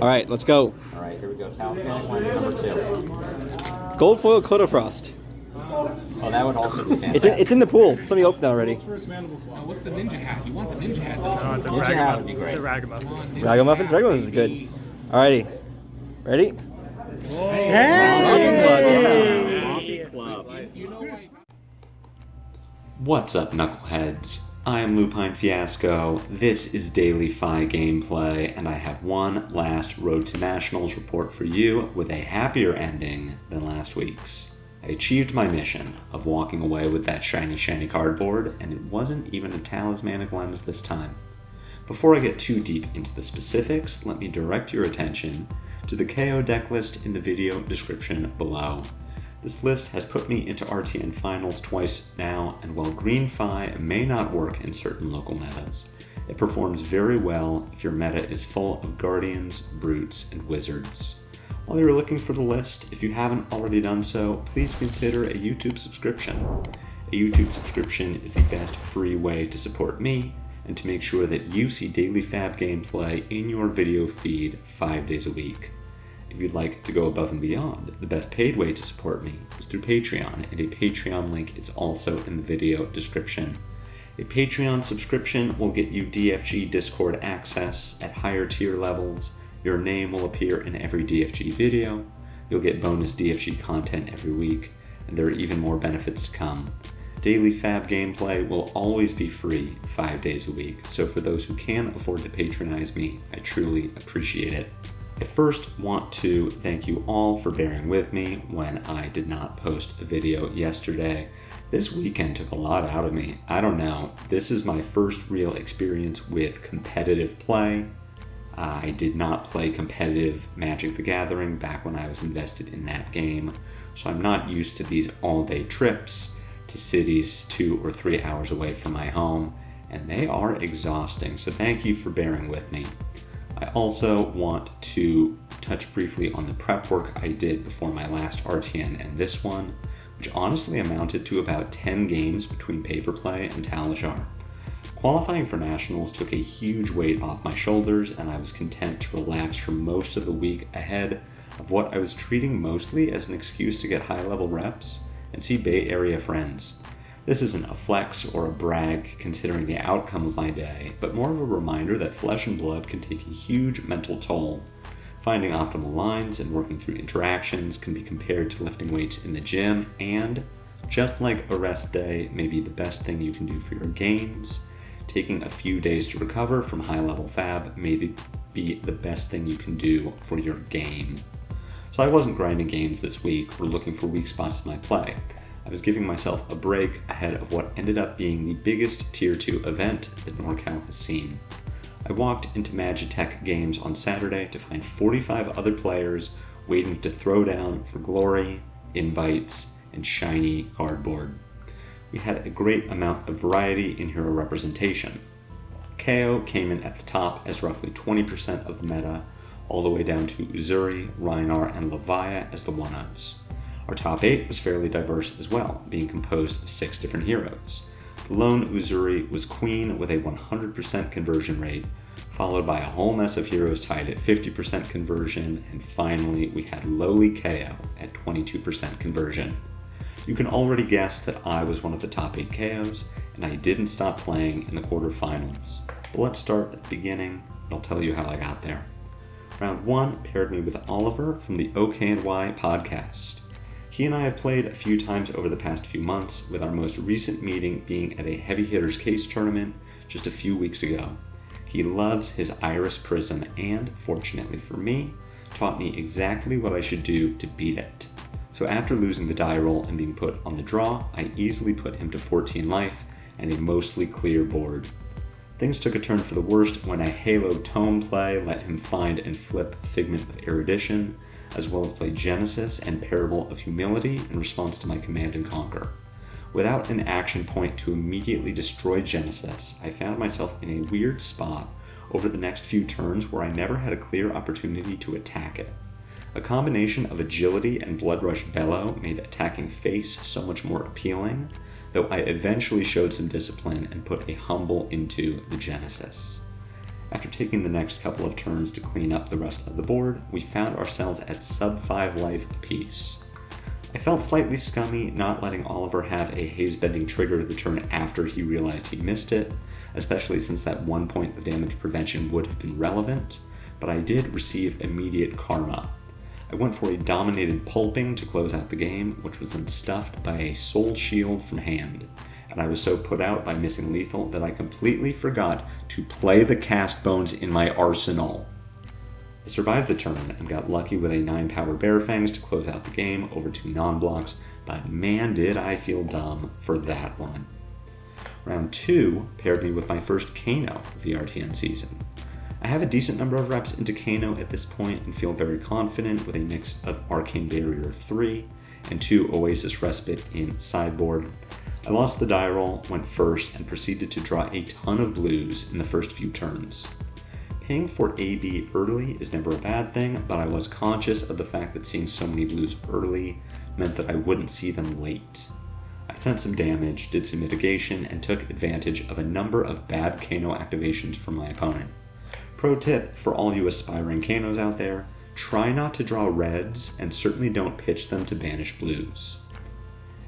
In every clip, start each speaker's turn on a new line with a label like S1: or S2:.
S1: All right, let's go.
S2: All right, here we go. Talismanic Lens number 2.
S1: Gold foil Clotofrost.
S2: Oh, that would also be fantastic.
S1: It's in the pool. Somebody opened that already.
S3: What's the ninja hat? You want the ninja hat?
S4: No, it's a
S2: Ninja hat would be great.
S4: It's a ragamuffin.
S1: Ragamuffins? Ragamuffins is good. Alrighty. Ready?
S5: What's up, knuckleheads? I am Lupine Fiasco, this is Daily Fi Gameplay, and I have one last Road to Nationals report for you with a happier ending than last week's. I achieved my mission of walking away with that shiny cardboard, and it wasn't even a talismanic lens this time. Before I get too deep into the specifics, let me direct your attention to the KO deck list in the video description below. This list has put me into RTN finals twice now, and while Green Fi may not work in certain local metas, it performs very well if your meta is full of Guardians, Brutes, and Wizards. While you're looking for the list, if you haven't already done so, please consider a YouTube subscription. A YouTube subscription is the best free way to support me and to make sure that you see daily fab gameplay in your video feed 5 days a week. If you'd like to go above and beyond, the best paid way to support me is through Patreon, and a Patreon link is also in the video description. A Patreon subscription will get you DFG Discord access at higher tier levels, your name will appear in every DFG video, you'll get bonus DFG content every week, and there are even more benefits to come. Daily fab gameplay will always be free 5 days a week, so for those who can afford to patronize me, I truly appreciate it. I first want to thank you all for bearing with me when I did not post a video yesterday. This weekend took a lot out of me. I don't know, this is my first real experience with competitive play. I did not play competitive Magic the Gathering back when I was invested in that game, so I'm not used to these all-day trips to cities 2 or 3 hours away from my home, and they are exhausting, so thank you for bearing with me. I also want to touch briefly on the prep work I did before my last RTN and this one, which honestly amounted to about 10 games between Paper Play and Talajar. Qualifying for Nationals took a huge weight off my shoulders, and I was content to relax for most of the week ahead of what I was treating mostly as an excuse to get high-level reps and see Bay Area friends. This isn't a flex or a brag considering the outcome of my day, but more of a reminder that flesh and blood can take a huge mental toll. Finding optimal lines and working through interactions can be compared to lifting weights in the gym, and just like a rest day may be the best thing you can do for your gains, taking a few days to recover from high-level fab may be the best thing you can do for your game. So I wasn't grinding games this week or looking for weak spots in my play. I was giving myself a break ahead of what ended up being the biggest Tier 2 event that NorCal has seen. I walked into Magitech Games on Saturday to find 45 other players waiting to throw down for glory, invites, and shiny cardboard. We had a great amount of variety in hero representation. KO came in at the top as roughly 20% of the meta, all the way down to Uzuri, Rhinar, and Levia as the one-ofs. Our top 8 was fairly diverse as well, being composed of 6 different heroes. The lone Uzuri was Queen with a 100% conversion rate, followed by a whole mess of heroes tied at 50% conversion, and finally we had lowly KO at 22% conversion. You can already guess that I was one of the top 8 KOs, and I didn't stop playing in the quarterfinals. But let's start at the beginning, and I'll tell you how I got there. Round 1 paired me with Oliver from the OKNY podcast. He and I have played a few times over the past few months, with our most recent meeting being at a Heavy Hitters Case tournament just a few weeks ago. He loves his Iris Prism and, fortunately for me, taught me exactly what I should do to beat it. So after losing the die roll and being put on the draw, I easily put him to 14 life and a mostly clear board. Things took a turn for the worst when a Halo Tome play let him find and flip Figment of Erudition, as well as play Genesis and Parable of Humility in response to my Command and Conquer. Without an action point to immediately destroy Genesis, I found myself in a weird spot over the next few turns where I never had a clear opportunity to attack it. A combination of agility and Blood Rush Bellow made attacking face so much more appealing, though I eventually showed some discipline and put a Humble into the Genesis. After taking the next couple of turns to clean up the rest of the board, we found ourselves at sub 5 life apiece. I felt slightly scummy not letting Oliver have a haze-bending trigger the turn after he realized he missed it, especially since that 1 point of damage prevention would have been relevant, but I did receive immediate karma. I went for a dominated pulping to close out the game, which was then stuffed by a soul shield from hand, and I was so put out by missing lethal that I completely forgot to play the cast bones in my arsenal. I survived the turn and got lucky with a 9-power Bear Fangs to close out the game over 2 non-blocks, but man did I feel dumb for that one. Round 2 paired me with my first Kano of the RTN season. I have a decent number of reps into Kano at this point and feel very confident with a mix of Arcane Barrier 3 and 2 Oasis Respite in sideboard. I lost the die roll, went first, and proceeded to draw a ton of blues in the first few turns. Paying for AB early is never a bad thing, but I was conscious of the fact that seeing so many blues early meant that I wouldn't see them late. I sent some damage, did some mitigation, and took advantage of a number of bad Kano activations from my opponent. Pro tip for all you aspiring Kanos out there, try not to draw reds and certainly don't pitch them to banish blues.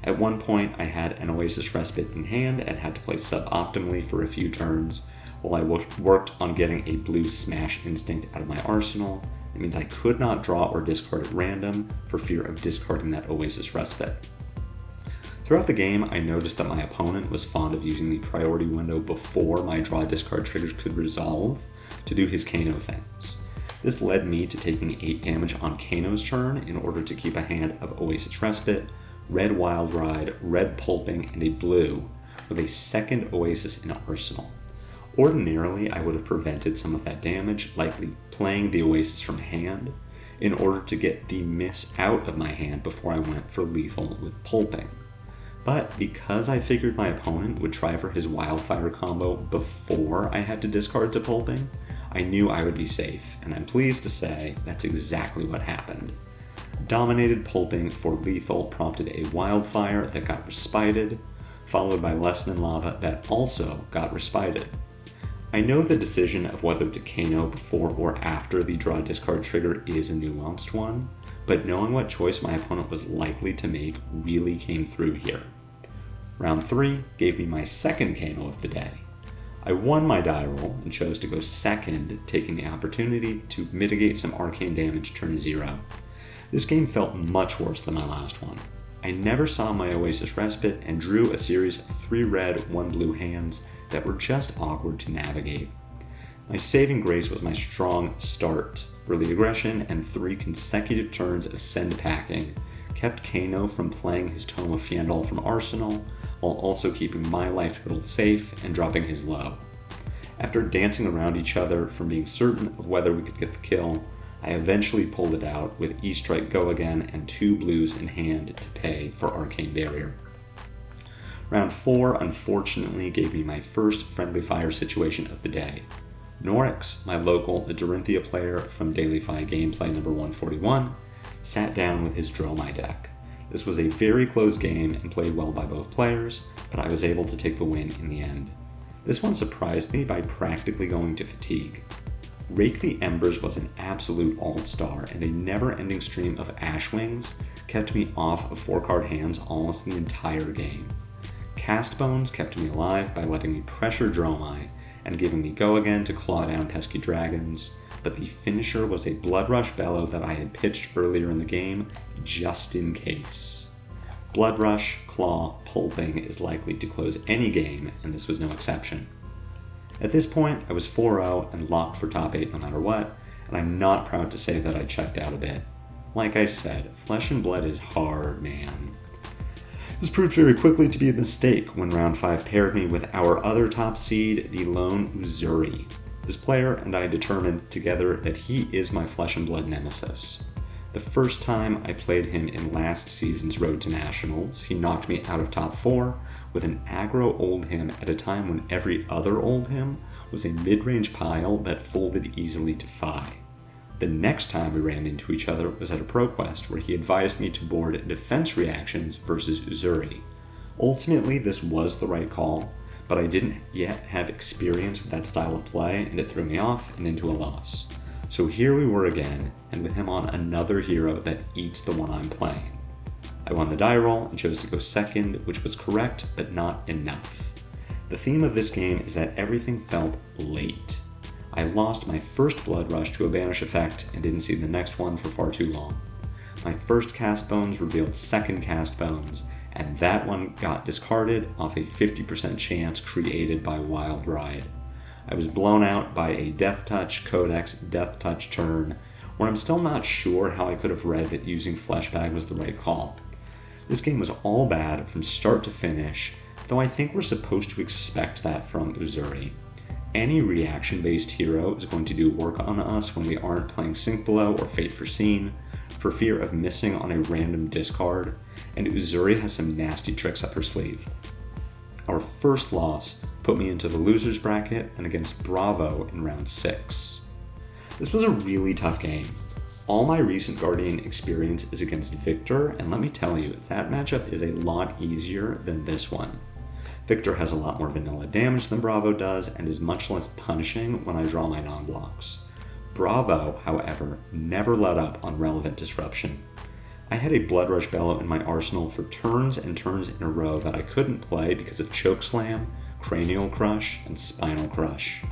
S5: At one point I had an Oasis Respite in hand and had to play suboptimally for a few turns, while I worked on getting a blue Smash Instinct out of my arsenal. It means I could not draw or discard at random for fear of discarding that Oasis Respite. Throughout the game, I noticed that my opponent was fond of using the priority window before my draw discard triggers could resolve to do his Kano things. This led me to taking 8 damage on Kano's turn in order to keep a hand of Oasis Respite, red Wild Ride, red Pulping, and a blue, with a second Oasis in arsenal. Ordinarily, I would have prevented some of that damage, likely playing the Oasis from hand, in order to get the miss out of my hand before I went for lethal with Pulping. But because I figured my opponent would try for his Wildfire combo before I had to discard to Pulping, I knew I would be safe, and I'm pleased to say that's exactly what happened. Dominated Pulping for lethal prompted a Wildfire that got respited, followed by Lesson in Lava that also got respited. I know the decision of whether to Kano before or after the draw discard trigger is a nuanced one, but knowing what choice my opponent was likely to make really came through here. Round 3 gave me my second Kano of the day. I won my die roll and chose to go second, taking the opportunity to mitigate some arcane damage turn 0. This game felt much worse than my last one. I never saw my Oasis Respite and drew a series of 3 red, 1 blue hands that were just awkward to navigate. My saving grace was my strong start. Early aggression and 3 consecutive turns of send packing kept Kano from playing his Tome of Fiendal from arsenal, while also keeping my life total safe and dropping his low. After dancing around each other from being certain of whether we could get the kill, I eventually pulled it out with E-Strike Go Again and 2 blues in hand to pay for Arcane Barrier. Round 4 unfortunately gave me my first friendly fire situation of the day. Norix, my local Dorinthia player from Daily Fi Gameplay number 141, sat down with his Dromai deck. This was a very close game and played well by both players, but I was able to take the win in the end. This one surprised me by practically going to fatigue. Rake the Embers was an absolute all-star, and a never-ending stream of Ashwings kept me off of 4-card hands almost the entire game. Cast Bones kept me alive by letting me pressure Dromai and giving me Go Again to claw down pesky dragons, but the finisher was a Blood Rush Bellow that I had pitched earlier in the game, just in case. Blood Rush, Claw, Pulping is likely to close any game, and this was no exception. At this point, I was 4-0 and locked for top 8 no matter what, and I'm not proud to say that I checked out a bit. Like I said, Flesh and Blood is hard, man. This proved very quickly to be a mistake when round 5 paired me with our other top seed, the lone Uzuri. This player and I determined together that he is my Flesh and Blood nemesis. The first time I played him in last season's Road to Nationals, he knocked me out of top 4 with an aggro old him at a time when every other old him was a mid-range pile that folded easily to Fi. The next time we ran into each other was at a ProQuest where he advised me to board defense reactions versus Uzuri. Ultimately, this was the right call, but I didn't yet have experience with that style of play, and it threw me off and into a loss. So here we were again, and with him on another hero that eats the one I'm playing. I won the die roll and chose to go second, which was correct, but not enough. The theme of this game is that everything felt late. I lost my first Blood Rush to a Banish effect and didn't see the next one for far too long. My first Cast Bones revealed second Cast Bones, and that one got discarded off a 50% chance created by Wild Ride. I was blown out by a Death Touch Codex Death Touch turn, where I'm still not sure how I could have read that using Fleshbag was the right call. This game was all bad from start to finish, though I think we're supposed to expect that from Uzuri. Any reaction-based hero is going to do work on us when we aren't playing Sink Below or Fate Foreseen, for fear of missing on a random discard, and Uzuri has some nasty tricks up her sleeve. Our first loss put me into the loser's bracket and against Bravo in round 6. This was a really tough game. All my recent Guardian experience is against Victor, and let me tell you, that matchup is a lot easier than this one. Victor has a lot more vanilla damage than Bravo does and is much less punishing when I draw my non-blocks. Bravo, however, never let up on relevant disruption. I had a Blood Rush Bellow in my arsenal for turns and turns in a row that I couldn't play because of Chokeslam, Cranial Crush, and Spinal Crush.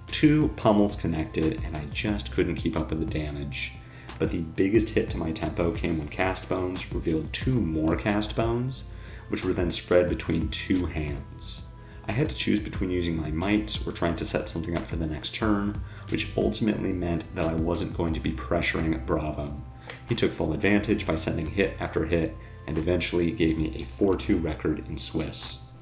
S5: 2 pummels connected, and I just couldn't keep up with the damage. But the biggest hit to my tempo came when Cast Bones revealed 2 more Cast Bones, which were then spread between 2 hands. I had to choose between using my mites or trying to set something up for the next turn, which ultimately meant that I wasn't going to be pressuring Bravo. He took full advantage by sending hit after hit, and eventually gave me a 4-2 record in Swiss.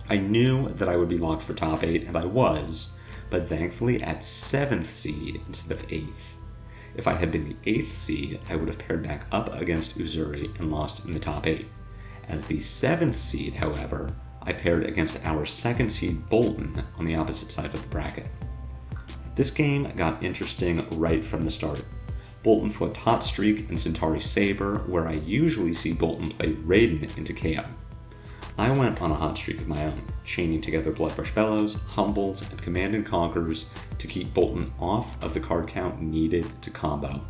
S5: I knew that I would be locked for top 8, and I was, but thankfully at 7th seed instead of 8th. If I had been the 8th seed, I would have paired back up against Uzuri and lost in the top 8. As the 7th seed, however, I paired against our 2nd seed Bolton on the opposite side of the bracket. This game got interesting right from the start. Bolton flipped Hot Streak and Centauri Saber, where I usually see Bolton play Raiden into KO. I went on a hot streak of my own, chaining together Blood Rush Bellows, Humbles, and Command and Conquers to keep Bolton off of the card count needed to combo.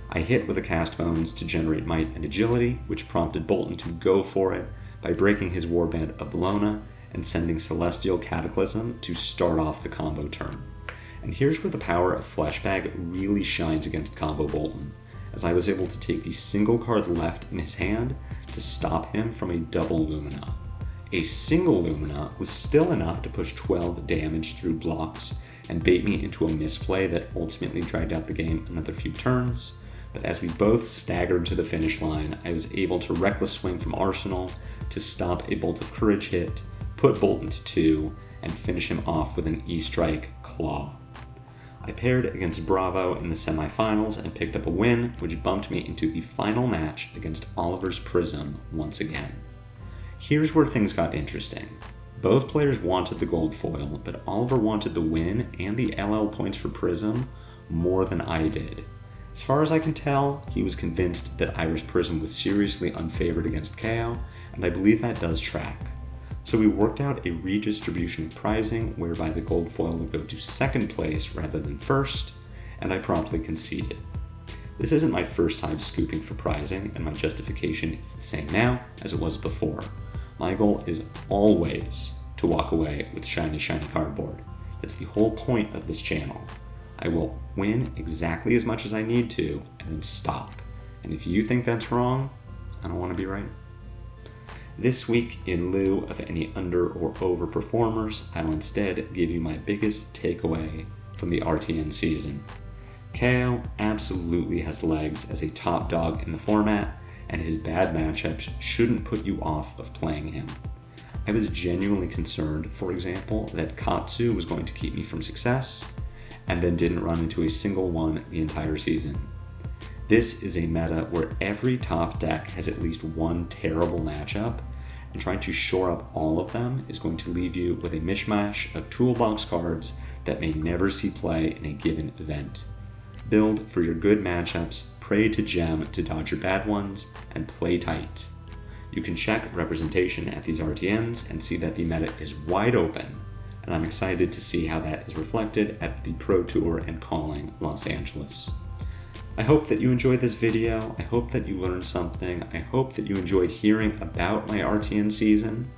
S5: I hit with a Cast Bones to generate Might and Agility, which prompted Bolton to go for it by breaking his Warband Ablona and sending Celestial Cataclysm to start off the combo turn. And here's where the power of Fleshbag really shines against combo Bolton, as I was able to take the single card left in his hand to stop him from a double Lumina. A single Lumina was still enough to push 12 damage through blocks and bait me into a misplay that ultimately dragged out the game another few turns, but as we both staggered to the finish line, I was able to Reckless Swing from Arsenal to stop a Bolt of Courage hit, put Bolton to 2, and finish him off with an E-Strike Claw. I paired against Bravo in the semifinals and picked up a win, which bumped me into the final match against Oliver's Prism once again. Here's where things got interesting. Both players wanted the gold foil, but Oliver wanted the win and the LL points for Prism more than I did. As far as I can tell, he was convinced that Irish Prism was seriously unfavored against KO, and I believe that does track. So we worked out a redistribution of prizing whereby the gold foil would go to 2nd place rather than 1st, and I promptly conceded. This isn't my first time scooping for prizing, and my justification is the same now as it was before. My goal is always to walk away with shiny cardboard. That's the whole point of this channel. I will win exactly as much as I need to, and then stop. And if you think that's wrong, I don't want to be right. This week, in lieu of any under or over performers, I'll instead give you my biggest takeaway from the RTN season. KO absolutely has legs as a top dog in the format, and his bad matchups shouldn't put you off of playing him. I was genuinely concerned, for example, that Katsu was going to keep me from success, and then didn't run into a single one the entire season. This is a meta where every top deck has at least one terrible matchup, and trying to shore up all of them is going to leave you with a mishmash of toolbox cards that may never see play in a given event. Build for your good matchups, pray to gem to dodge your bad ones, and play tight. You can check representation at these RTNs and see that the meta is wide open, and I'm excited to see how that is reflected at the Pro Tour and Calling Los Angeles. I hope that you enjoyed this video. I hope that you learned something. I hope that you enjoyed hearing about my RTN season.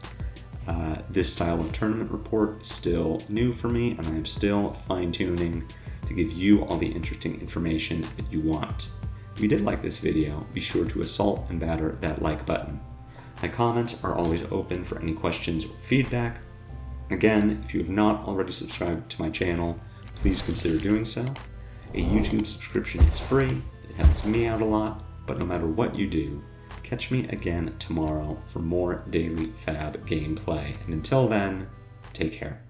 S5: This style of tournament report is still new for me, and I am still fine-tuning to give you all the interesting information that you want. If you did like this video, be sure to assault and batter that like button. My comments are always open for any questions or feedback. Again, if you have not already subscribed to my channel, please consider doing so. A YouTube subscription is free, it helps me out a lot, but no matter what you do, catch me again tomorrow for more daily Fab gameplay. And until then, take care.